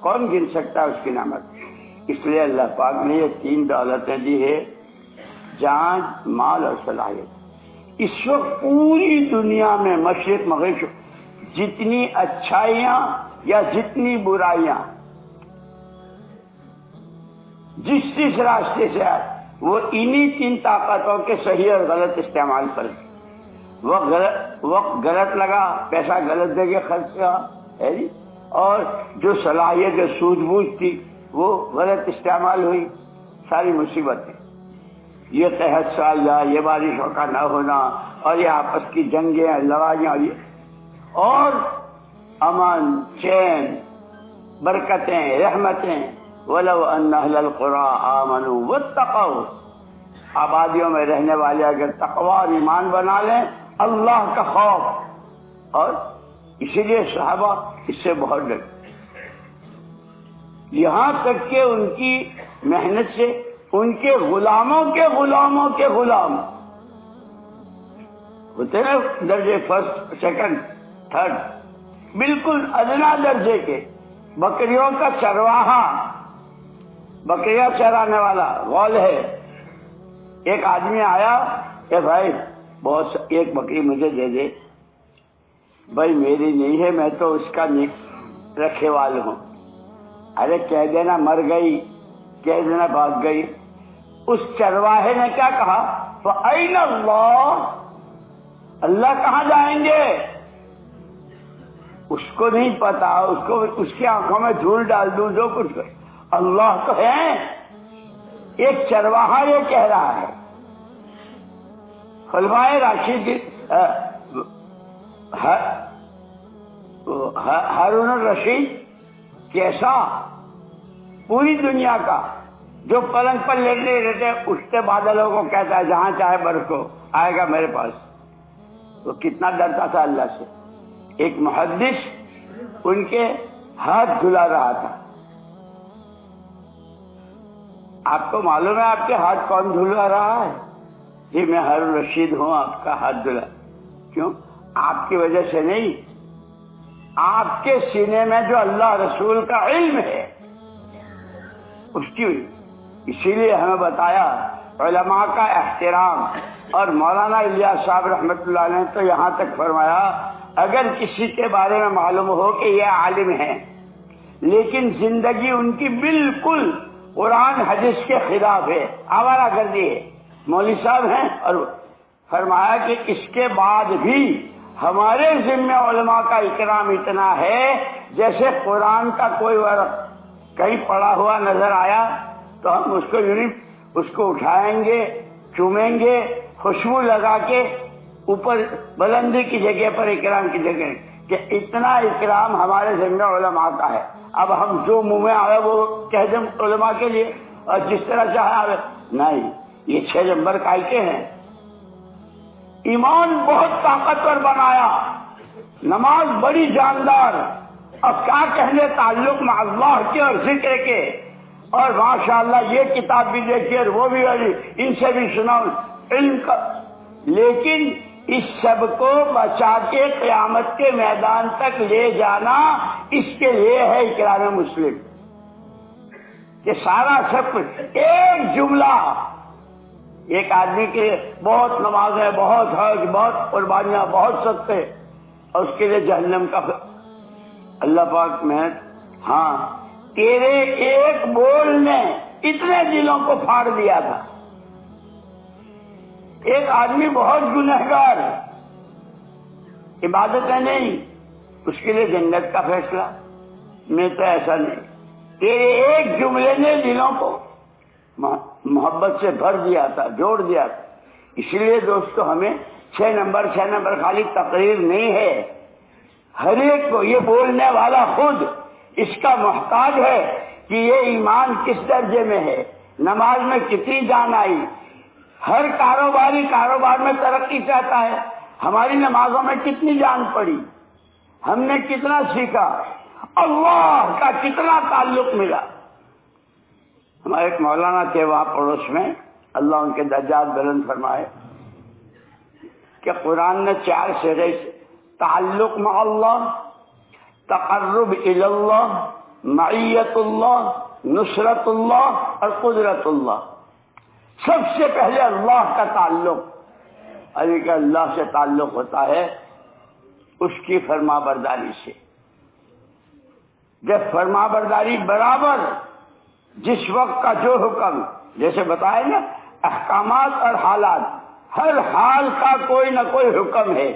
کون گن سکتا ہے اس کی نعمت؟ اس لیے اللہ پاک نے یہ 3 دولتیں دی ہے، جان، مال اور صلاحیت۔ اس وقت پوری دنیا میں مشرق مغرب جتنی اچھائیاں یا جتنی برائیاں جس راستے سے آئے وہ انہی 3 طاقتوں کے صحیح اور غلط استعمال پر۔ وقت غلط لگا، پیسہ غلط جگہ خرچ کیا ہے جی، اور جو صلاحیت جو سوجھ بوجھ تھی وہ غلط استعمال ہوئی، ساری مصیبتیں، یہ قحط سال جا، یہ بارشوں کا نہ ہونا، اور یہ آپس کی جنگیں، لڑائیاں، اور امن، چین، برکتیں، رحمتیں۔ وَلَوْ أَنَّ أَهْلَ الْقُرَىٰ آمَنُوا وَاتَّقَوْا، آبادیوں میں رہنے والے اگر تقوی اور ایمان بنا لیں، اللہ کا خوف، اور اسی لیے صحابہ اس سے بہت ڈرے، یہاں تک کہ ان کی محنت سے ان کے غلاموں کے غلاموں کے غلام ہوتے نا، درجے فرسٹ، سیکنڈ، تھرڈ، بالکل ادنا درجے کے، بکریوں کا چرواہا، بکریاں چرانے والا غول ہے۔ ایک آدمی آیا کہ بھائی بہت ایک بکری مجھے دے دے۔ بھائی میری نہیں ہے، میں تو اس کا رکھے والا ہوں۔ ارے کہہ دینا مر گئی، کہہ دینا بھاگ گئی۔ اس چرواہے نے کیا کہا؟ فَأَيْنَ اللَّهُ، اللہ کہاں جائیں گے؟ اس کو نہیں پتا، اس کی آنکھوں میں دھول ڈال دوں جو کچھ، اللہ تو ہے۔ ایک چرواہا یہ کہہ رہا ہے۔ خلفائے راشد ہارون الرشید کیسا پوری دنیا کا، جو پلنگ پر لیٹے لیٹے اٹھتے بادلوں کو کہتا ہے جہاں چاہے برس کو آئے گا میرے پاس، وہ کتنا ڈرتا تھا اللہ سے۔ ایک محدث ان کے ہاتھ دھلا رہا تھا۔ آپ کو معلوم ہے آپ کے ہاتھ کون دھلا رہا ہے؟ جی میں ہارون رشید ہوں، آپ کا ہاتھ دھلا۔ کیوں؟ آپ کی وجہ سے نہیں، آپ کے سینے میں جو اللہ رسول کا علم ہے اس کی وجہ۔ اسی لیے ہمیں بتایا علماء کا احترام، اور مولانا الیاس صاحب رحمۃ اللہ علیہ نے تو یہاں تک فرمایا اگر کسی کے بارے میں معلوم ہو کہ یہ عالم ہے لیکن زندگی ان کی بالکل قرآن حدیث کے خلاف ہے، آوارہ گردی ہے، مولوی صاحب ہیں، اور فرمایا کہ اس کے بعد بھی ہمارے ذمہ علماء کا اکرام اتنا ہے جیسے قرآن کا کوئی ورق کہیں پڑا ہوا نظر آیا تو ہم اس کو اٹھائیں گے، چومیں گے، خوشبو لگا کے اوپر بلندی کی جگہ پر اکرام کی جگہ، کہ اتنا اکرام ہمارے ذمہ علماء کا ہے۔ اب ہم جو منہ میں آئے وہ کہہ دیں علماء کے لیے، اور جس طرح چاہے آئے، نہیں، یہ 6 نمبر کائی کے ہیں۔ ایمان بہت طاقتور بنایا، نماز بڑی جاندار، اور کیا کہنے تعلق مع اللہ کے اور ذکر کے، اور ماشاءاللہ یہ کتاب بھی دیکھی اور وہ بھی والی، ان سے بھی سنا علم کا، لیکن اس سب کو بچا کے قیامت کے میدان تک لے جانا، اس کے لیے ہے اقرار مسلم، کہ سارا سب کچھ ایک جملہ، ایک آدمی کے بہت نمازیں، بہت حج، بہت قربانیاں، بہت صدقے، اور اس کے لیے جہنم کا اللہ پاک میں، ہاں تیرے ایک بول نے اتنے دلوں کو پھاڑ دیا تھا۔ ایک آدمی بہت گنہگار، عبادتیں نہیں، اس کے لیے جنت کا فیصلہ، میں تو ایسا نہیں، تیرے ایک جملے نے دلوں کو محبت سے بھر دیا تھا، جوڑ دیا تھا۔ اسی لیے دوستو ہمیں 6 نمبر خالی تقریر نہیں ہے، ہر ایک کو یہ بولنے والا خود اس کا محتاج ہے کہ یہ ایمان کس درجے میں ہے، نماز میں کتنی جان آئی، ہر کاروبار میں ترقی چاہتا ہے، ہماری نمازوں میں کتنی جان پڑی، ہم نے کتنا سیکھا، اللہ کا کتنا تعلق ملا۔ ہمارے ایک مولانا تھے وہاں پڑوس میں، اللہ ان کے درجات بلند فرمائے، کہ قرآن نے 4 صیغے سے تعلق مع اللہ، تقرب الی اللہ، معیت اللہ، نصرت اللہ اور قدرت اللہ۔ سب سے پہلے اللہ کا تعلق، علی کا اللہ سے تعلق ہوتا ہے اس کی فرما برداری سے۔ جب فرما برداری برابر جس وقت کا جو حکم، جیسے بتائے نا احکامات اور حالات، ہر حال کا کوئی نہ کوئی حکم ہے،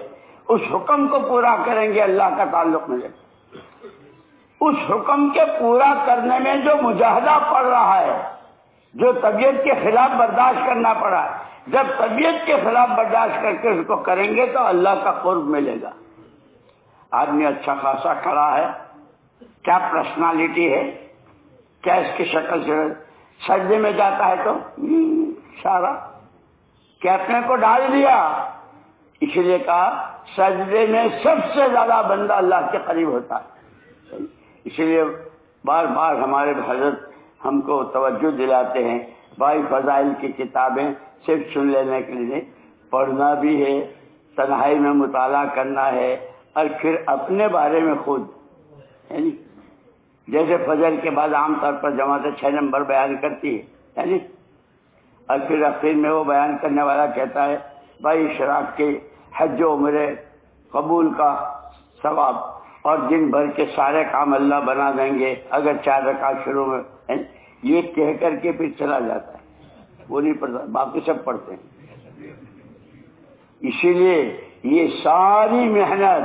اس حکم کو پورا کریں گے اللہ کا تعلق ملے گا۔ اس حکم کے پورا کرنے میں جو مجاہدہ پڑ رہا ہے، جو طبیعت کے خلاف برداشت کرنا پڑا ہے، جب طبیعت کے خلاف برداشت کر کے اس کو کریں گے تو اللہ کا قرب ملے گا۔ آدمی اچھا خاصا کھڑا ہے، کیا پرسنالٹی ہے، کیا اس کی شکل سے، سجدے میں جاتا ہے تو اشارہ کہ اپنے کو ڈال دیا۔ اس لیے کہا سجدے میں سب سے زیادہ بندہ اللہ کے قریب ہوتا ہے۔ اس لیے بار بار ہمارے حضرت ہم کو توجہ دلاتے ہیں، بھائی فضائل کی کتابیں صرف سن لینے کے لیے پڑھنا بھی ہے، تنہائی میں مطالعہ کرنا ہے، اور پھر اپنے بارے میں خود، جیسے فجر کے بعد عام طور پر جماعت 6 نمبر بیان کرتی ہے، اور پھر اخیر میں وہ بیان کرنے والا کہتا ہے بھائی اشراق کے حج و عمرے قبول کا ثواب اور دن بھر کے سارے کام اللہ بنا دیں گے اگر 4 رکعت شروع میں، یہ کہہ کر کے پھر چلا جاتا ہے، وہ نہیں پڑھتا، باقی سب پڑھتے ہیں۔ اسی لیے یہ ساری محنت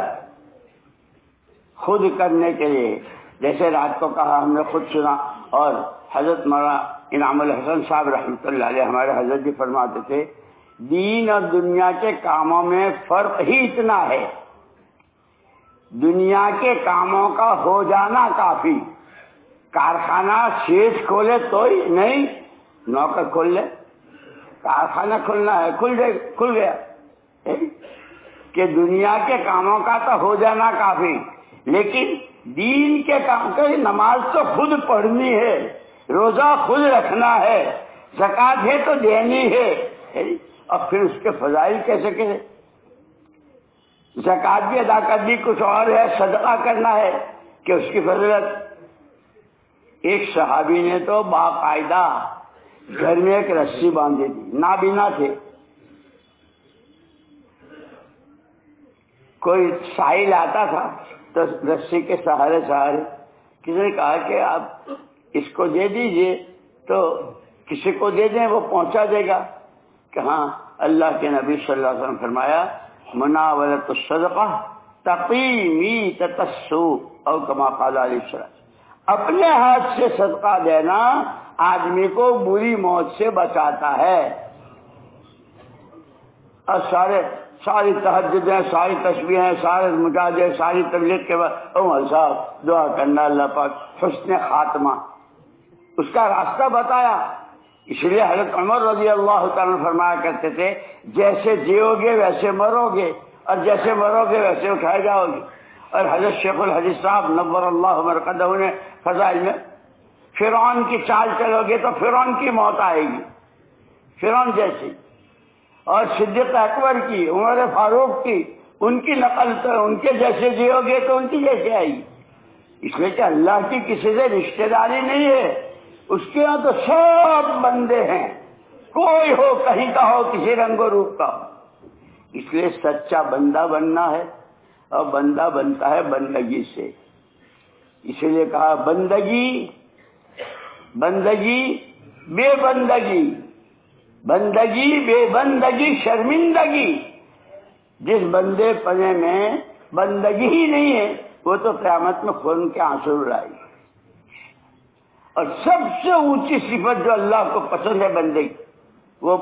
خود کرنے کے لیے، جیسے رات کو کہا ہم نے خود سنا، اور حضرت مولانا انعام الحسن صاحب رحمۃ اللہ علیہ ہمارے حضرت جی فرماتے تھے دین اور دنیا کے کاموں میں فرق ہی اتنا ہے، دنیا کے کاموں کا ہو جانا کافی، کارخانہ سیٹ کھولے تو ہی نہیں، نوکر کھول لے، کارخانہ کھلنا ہے کھل گیا، کہ دنیا کے کاموں کا تو ہو جانا کافی، لیکن دین کے کام کا نماز تو خود پڑھنی ہے، روزہ خود رکھنا ہے، زکوٰۃ ہے تو دینی ہے، اور پھر اس کے فضائل کیسے کرے، زکوٰۃ بھی ادا کرنی کچھ اور ہے، صدقہ کرنا ہے کہ اس کی فضیلت۔ ایک صحابی نے تو باقاعدہ گھر میں ایک رسی باندھی تھی، نابینا تھے، کوئی ساحل آتا تھا تو رسی کے سہارے کسی نے کہا کہ آپ اس کو دے دیجئے، تو کسی کو دے دیں وہ پہنچا دے گا، کہ ہاں اللہ کے نبی صلی اللہ علیہ وسلم فرمایا مناولۃ الصدقہ تقی میتۃ السوء او کما قال علیہ السلام، اپنے ہاتھ سے صدقہ دینا آدمی کو بری موت سے بچاتا ہے۔ اور ساری تہجدیں، ساری تسبیحیں، سارے مجاہدے، ساری تبلیغ کے بعد عمر صاحب دعا کرنا اللہ پاک حسن خاتمہ، اس کا راستہ بتایا۔ اس لیے حضرت عمر رضی اللہ تعالیٰ فرمایا کرتے تھے جیسے جیو گے ویسے مرو گے، اور جیسے مرو گے ویسے اٹھائے جاؤ گے۔ اور حضرت شیخ الحدیث صاحب نور اللہ مرقدہ نے فضائل میں فرعون کی چال چلو گے تو فرعون کی موت آئے گی، فرعون جیسی، اور صدیق اکبر کی، عمر فاروق کی، ان کی نقل تو ان کے جیسے جیو گے تو ان کی جیسے آئے گی۔ اس لیے کہ اللہ کی کسی سے رشتہ داری نہیں ہے، اس کے یہاں تو سب بندے ہیں، کوئی ہو کہیں کا ہو، کسی رنگ و روپ کا ہو۔ اس لیے سچا بندہ بننا ہے، اور بندہ بنتا ہے بندگی سے۔ اسی لیے کہا بندگی بے بندگی، بندگی بے بندگی شرمندگی، جس بندے پنے میں بندگی ہی نہیں ہے وہ تو قیامت میں خون کے آنسو رلائے گی۔ اور سب سے اونچی صفت جو اللہ کو پسند ہے بندے کی، وہ